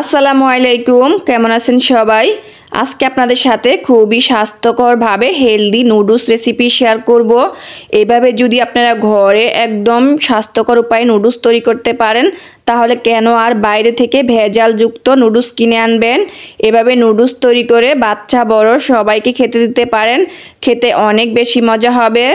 আসসালামু আলাইকুম, কেমন আছেন সবাই? আজকে আপনাদের সাথে খুবই স্বাস্থ্যকরভাবে হেলদি নুডলস রেসিপি শেয়ার করব। এভাবে যদি আপনারা ঘরে একদম স্বাস্থ্যকর উপায়ে নুডলস তৈরি করতে পারেন, তাহলে কেন আর বাইরে থেকে ভেজালযুক্ত নুডলস কিনে আনবেন? এভাবে নুডলস তৈরি করে বাচ্চা বড় সবাইকে খেতে দিতে পারেন। খেতে অনেক বেশি মজা হবে।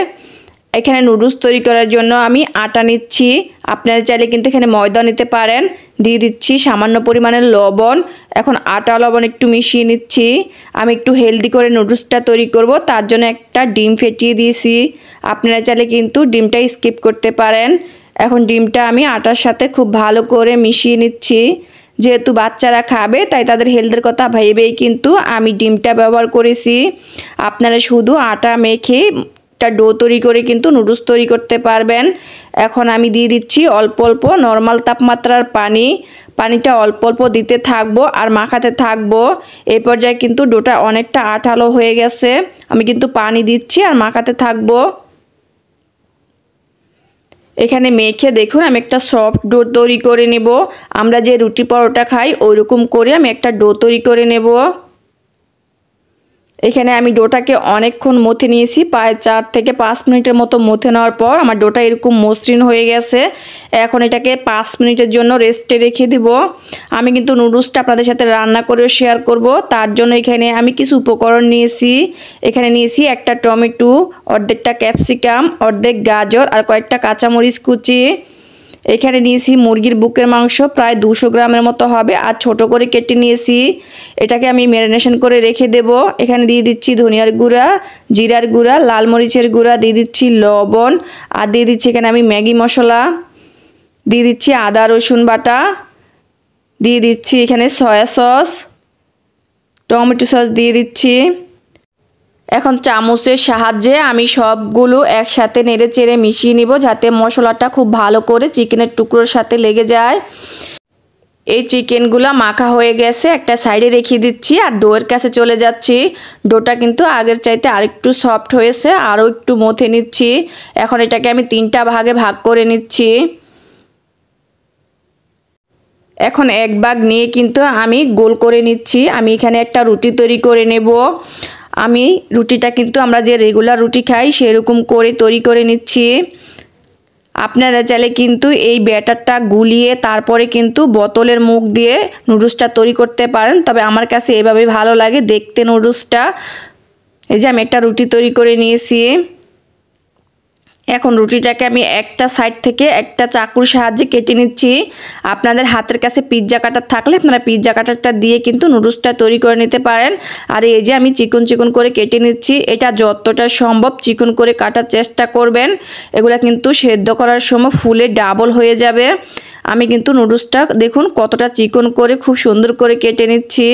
এখানে নুডলস তৈরি করার জন্য আমি আটা নিচ্ছি। আপনারা চাইলে কিন্তু এখানে ময়দা নিতে পারেন। দিয়ে দিচ্ছি সামান্য পরিমাণের লবণ। এখন আটা লবণ একটু মিশিয়ে নিচ্ছি। আমি একটু হেলদি করে নুডলসটা তৈরি করব, তার জন্য একটা ডিম ফেটিয়ে দিয়েছি। আপনারা চাইলে কিন্তু ডিমটা স্কিপ করতে পারেন। এখন ডিমটা আমি আটার সাথে খুব ভালো করে মিশিয়ে নিচ্ছি। যেহেতু বাচ্চারা খাবে, তাই তাদের হেলথের কথা ভেবেই কিন্তু আমি ডিমটা ব্যবহার করেছি। আপনারা শুধু আটা মেখে ডো তৈরি করে কিন্তু নুডলস তৈরি করতে পারবেন। এখন আমি দিয়ে দিচ্ছি অল্প অল্প নর্মাল তাপমাত্রার পানিটা অল্প অল্প দিতে থাকবো আর মাখাতে থাকবো। এই পর্যায়ে কিন্তু ডোটা অনেকটা আঠালো হয়ে গেছে। আমি কিন্তু পানি দিচ্ছি আর মাখাতে থাকবো। এখানে মেখে দেখুন আমি একটা সফট ডো তৈরি করে নেব। আমরা যে রুটি পরোটা খাই ওইরকম করে আমি একটা ডো তৈরি করে নেব। এখানে আমি ডোটাকে অনেকক্ষণ মথে নিয়েছি, প্রায় 4 থেকে 5 মিনিটের মতো মথে নেওয়ার পর আমার ডোটা এরকম মসৃণ হয়ে গেছে। এখন এটাকে 5 মিনিটের জন্য রেস্টে রেখে দিব। আমি কিন্তু নুডলসটা আপনাদের সাথে রান্না করেও শেয়ার করব, তার জন্য এখানে আমি কিছু উপকরণ নিয়েছি। এখানে নিয়েছি একটা টমেটো, অর্ধেকটা ক্যাপসিকাম, অর্ধেক গাজর আর কয়েকটা কাঁচামরিচ কুচি। এখানে নিয়েছি মুরগির বুকের মাংস, প্রায় 200 গ্রামের মতো হবে আর ছোট করে কেটে নিয়েছি। এটাকে আমি ম্যারিনেশন করে রেখে দেব। এখানে দিয়ে দিচ্ছি ধনিয়ার গুঁড়া, জিরার গুঁড়া, লাল মরিচের গুঁড়া, দিয়ে দিচ্ছি লবণ আর দিয়ে দিচ্ছি এখানে আমি ম্যাগি মশলা, দিয়ে দিচ্ছি আদা রসুন বাটা, দিয়ে দিচ্ছি এখানে সয়া সস, টমেটো সস দিয়ে দিচ্ছি। এখন চামচের সাহায্যে আমি সবগুলো একসাথে নেড়ে চেড়ে মিশিয়ে নিব, যাতে মশলাটা খুব ভালো করে চিকেনের টুকরোর সাথে লেগে যায়। এই চিকেনগুলো মাখা হয়ে গেছে, একটা সাইডে রেখে দিচ্ছি আর ডোয়ের কাছে চলে যাচ্ছি। ডোটা কিন্তু আগের চাইতে আরেকটু সফট হয়েছে, আরও একটু মথে নিচ্ছি। এখন এটাকে আমি 3টা ভাগে ভাগ করে নিচ্ছি। এখন এক ভাগ নিয়ে কিন্তু আমি গোল করে নিচ্ছি। আমি এখানে একটা রুটি তৈরি করে নেব। আমি রুটিটা কিন্তু আমরা যে রেগুলার রুটি খাই সেরকম করে তৈরি করে নিচ্ছি। আপনারা চাইলে কিন্তু এই ব্যাটারটা গুলিয়ে তারপরে কিন্তু বোতলের মুখ দিয়ে নুডলসটা তৈরি করতে পারেন, তবে আমার কাছে এভাবে ভালো লাগে দেখতে নুডলসটা। এই যে আমি একটা রুটি তৈরি করে নিয়েছি। এখন রুটিটাকে আমি একটা সাইড থেকে একটা চাকুর সাহায্যে কেটে নিচ্ছি। আপনাদের হাতের কাছে পিৎজা কাটার থাকলে আপনারা পিৎজা কাটারটা দিয়ে কিন্তু নুডলসটা তৈরি করে নিতে পারেন। আর এই যে আমি চিকন চিকন করে কেটে নিচ্ছি। এটা যতটা সম্ভব চিকন করে কাটার চেষ্টা করবেন, এগুলা কিন্তু সেদ্ধ করার সময় ফুলে ডাবল হয়ে যাবে। আমি কিন্তু নুডলসটা দেখুন কতটা চিকন করে খুব সুন্দর করে কেটে নিচ্ছি।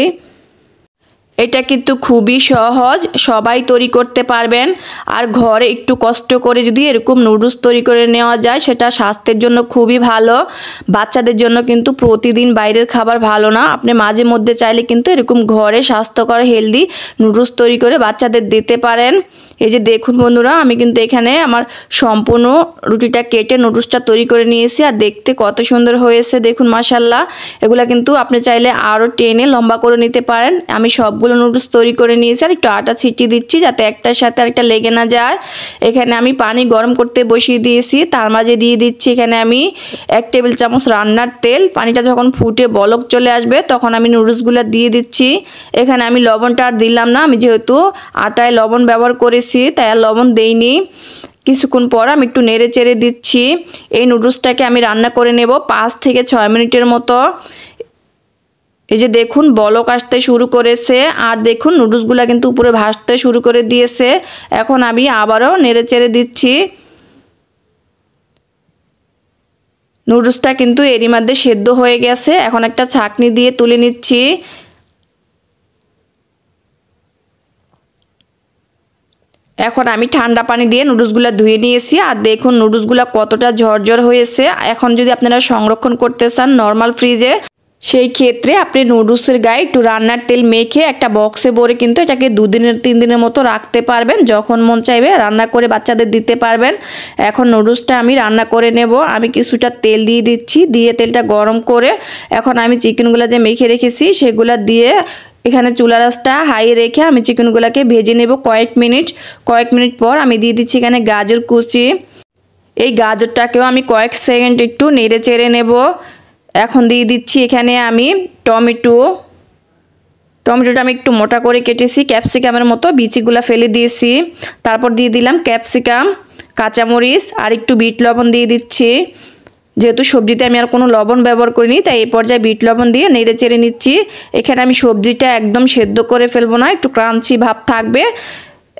এটা কিন্তু খুবই সহজ, সবাই তৈরি করতে পারবেন। আর ঘরে একটু কষ্ট করে যদি এরকম নুডলস তৈরি করে নেওয়া যায়, সেটা স্বাস্থ্যের জন্য খুবই ভালো। বাচ্চাদের জন্য কিন্তু প্রতিদিন বাইরের খাবার ভালো না। আপনি মাঝে মধ্যে চাইলে কিন্তু এরকম ঘরে স্বাস্থ্যকর হেলদি নুডলস তৈরি করে বাচ্চাদের দিতে পারেন। এই যে দেখুন বন্ধুরা, আমি কিন্তু এখানে আমার সম্পূর্ণ রুটিটা কেটে নুডলসটা তৈরি করে নিয়েছি আর দেখতে কত সুন্দর হয়েছে দেখুন, মাশাআল্লাহ। এগুলা কিন্তু আপনি চাইলে আরও টেনে লম্বা করে নিতে পারেন। আমি সবগুলো নুডলস তৈরি করে নিয়েছি আর একটু আটা ছিটিয়ে দিচ্ছি যাতে একটার সাথে আরেকটা লেগে না যায়। এখানে আমি পানি গরম করতে বসিয়ে দিয়েছি, তার মাঝে দিয়ে দিচ্ছি এখানে আমি 1 টেবিল চামচ রান্নার তেল। পানিটা যখন ফুটে বলক চলে আসবে তখন আমি নুডলসগুলো দিয়ে দিচ্ছি। এখানে আমি লবণটা আর দিলাম না, আমি যেহেতু আটায় লবণ ব্যবহার করেছি তাই আর লবণ দেইনি। কিছুক্ষণ পর আমি একটু নেড়ে চেড়ে দিচ্ছি। এই নুডলসটাকে আমি রান্না করে নেব 5 থেকে 6 মিনিটের মতো। এই যে দেখুন বলক আসতে শুরু করেছে আর দেখুন নুডলসগুলো কিন্তু উপরে ভাসতে শুরু করে দিয়েছে। এখন আমি আবারও নেড়ে চেড়ে দিচ্ছি। নুডলসটা কিন্তু এরই মধ্যে সেদ্ধ হয়ে গেছে। এখন একটা ছাঁকনি দিয়ে তুলে নিচ্ছি। এখন আমি ঠান্ডা পানি দিয়ে নুডলসগুলো ধুয়ে নিয়েছি আর দেখুন নুডলসগুলো কতটা ঝরঝর হয়েছে। এখন যদি আপনারা সংরক্ষণ করতে চান নর্মাল ফ্রিজে, সেই ক্ষেত্রে আপনি নুডলসের গায়ে একটু রান্নার তেল মেখে একটা বক্সে ভরে কিন্তু এটাকে 2 দিনের 3 দিনের মতো রাখতে পারবেন। যখন মন চাইবে রান্না করে বাচ্চাদের দিতে পারবেন। এখন নুডলসটা আমি রান্না করে নেব। আমি কিছুটা তেল দিয়ে দিচ্ছি, দিয়ে তেলটা গরম করে এখন আমি চিকেনগুলো যে মেখে রেখেছি সেগুলো দিয়ে এখানে চুলার আঁচটা হাই রেখে আমি চিকেনগুলোকে ভেজে নেব কয়েক মিনিট পর আমি দিয়ে দিচ্ছি এখানে গাজর কুচি। এই গাজরটাকেও আমি কয়েক সেকেন্ড একটু নেড়ে চেড়ে নেব। এখন দিয়ে দিচ্ছি এখানে আমি টমেটোটা আমি একটু মোটা করে কেটেছি, ক্যাপসিকামের মতো বিচিগুলো ফেলে দিয়েছি। তারপর দিয়ে দিলাম ক্যাপসিকাম, কাঁচামরিচ আর একটু বিট লবণ দিয়ে দিচ্ছি। যেহেতু সবজিতে আমি আর কোনো লবণ ব্যবহার করিনি তাই এই পর্যায়ে বিট লবণ দিয়ে নেড়ে চেড়ে নিচ্ছি। এখানে আমি সবজিটা একদম সেদ্ধ করে ফেলবো না, একটু ক্রাঞ্চি ভাব থাকবে।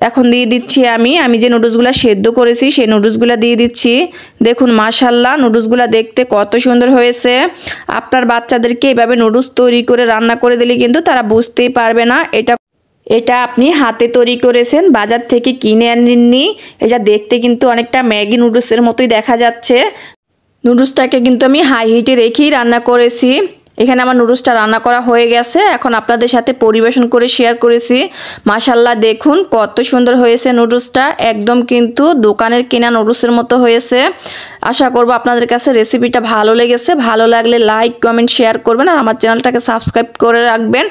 এখন দিয়ে দিচ্ছি আমি যে নুডলসগুলো সেদ্ধ করেছি সেই নুডলসগুলো দিয়ে দিচ্ছি। দেখুন মাশাআল্লাহ নুডলসগুলো দেখতে কত সুন্দর হয়েছে। আপনার বাচ্চাদেরকে এভাবে নুডলস তৈরি করে রান্না করে দিলে কিন্তু তারা বুঝতেই পারবে না এটা আপনি হাতে তৈরি করেছেন, বাজার থেকে কিনে আনেননি। এটা দেখতে কিন্তু অনেকটা ম্যাগি নুডলসের মতোই দেখা যাচ্ছে। নুডলসটাকে কিন্তু আমি হাই হিটে রেখেই রান্না করেছি। এখানে আমার নুডলসটা রান্না করা হয়ে গেছে, এখন আপনাদের সাথে পরিবেশন করে শেয়ার করেছি। মাশাআল্লাহ দেখুন কত সুন্দর হয়েছে নুডলসটা, একদম কিন্তু দোকানের কেনা নুডলসের মতো হয়েছে। আশা করব আপনাদের কাছে রেসিপিটা ভালো লেগেছে। ভালো লাগলে লাইক কমেন্ট শেয়ার করবেন আর আমার চ্যানেলটাকে সাবস্ক্রাইব করে রাখবেন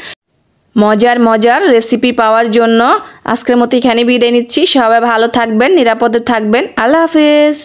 মজার রেসিপি পাওয়ার জন্য। আজকের মতো এখানে বিদায় নিচ্ছি। সবাই ভালো থাকবেন, নিরাপদে থাকবেন। আল্লাহ হাফেজ।